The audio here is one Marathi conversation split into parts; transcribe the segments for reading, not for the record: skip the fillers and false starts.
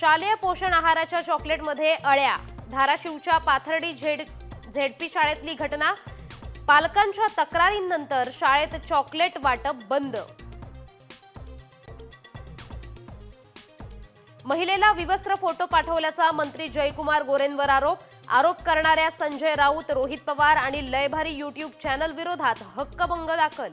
शालेय पोषण आहाराच्या चॉकलेटमध्ये अळ्या. धाराशिवच्या पाथर्डी झेडपी शाळेतली घटना. पालकांच्या तक्रारींनंतर शाळेत चॉकलेट वाटप बंद. महिलेला विवस्त्र फोटो पाठवल्याचा मंत्री जयकुमार गोरेंवर आरोप करणाऱ्या संजय राऊत, रोहित पवार आणि लयभारी युट्यूब चॅनल विरोधात हक्कभंग दाखल.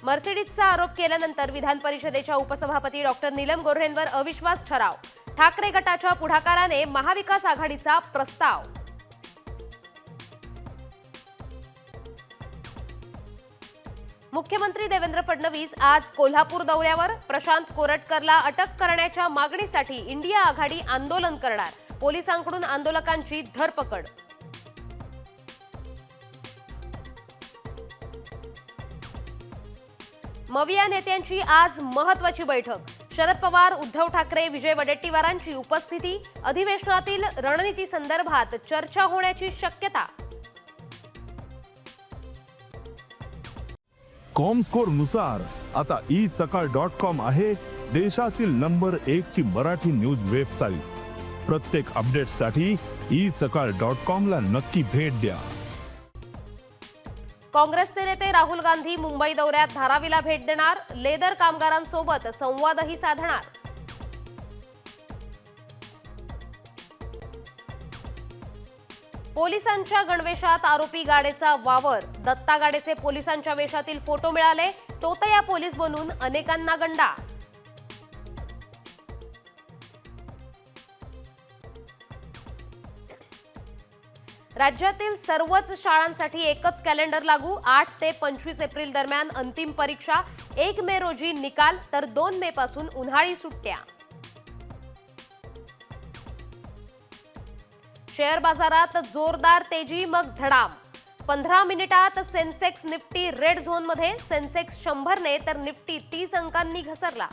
मर्सिडीजचा आरोप केल्यानंतर विधान परिषदेच्या उपसभापती डॉक्टर नीलम गोऱ्हेंवर अविश्वास ठराव. ठाकरे गटाच्या पुढाकाराने महाविकास आघाडीचा प्रस्ताव. मुख्यमंत्री देवेंद्र फडणवीस आज कोल्हापूर दौऱ्यावर. प्रशांत कोरटकरला अटक करण्याच्या मागणीसाठी इंडिया आघाडी आंदोलन करणार. पोलिसांकडून आंदोलकांची धरपकड. मविया नेत्यांची आज महत्त्वाची बैठक. शरद पवार, उद्धव ठाकरे, विजय वडेट्टीवारांची उपस्थिती. अधिवेशनातील रणनीती संदर्भात चर्चा होण्याची शक्यता. कॉमस्कोर नुसार आता isakal.com आहे देशातील नंबर 1 ची मराठी न्यूज वेबसाईट. प्रत्येक अपडेटसाठी isakal.com ला नक्की भेट द्या. काँग्रेसचे नेते राहुल गांधी मुंबई दौऱ्यात धारावीला भेट देणार. लेदर कामगारांसोबत संवादही साधणार. पोलिसांच्या गणवेशात आरोपी गाडेचा वावर. दत्ता गाडेचे पोलिसांच्या वेशातील फोटो मिळाले. तोतया पोलीस बनून अनेकांना गंडा. राज्यातील सर्वच शाळांसाठी एकच कॅलेंडर लागू. 8 ते 25 एप्रिल दरम्यान अंतिम परीक्षा. 1 मे रोजी निकाल तर 2 मे पासून उन्हाळी सुट्ट्या. शेअर बाजारात जोरदार तेजी मग धडाम. 15 मिनिटात सेन्सेक्स निफ्टी रेड झोनमध्ये. सेन्सेक्स 100 ने तर निफ्टी 30 अंकांनी घसरला.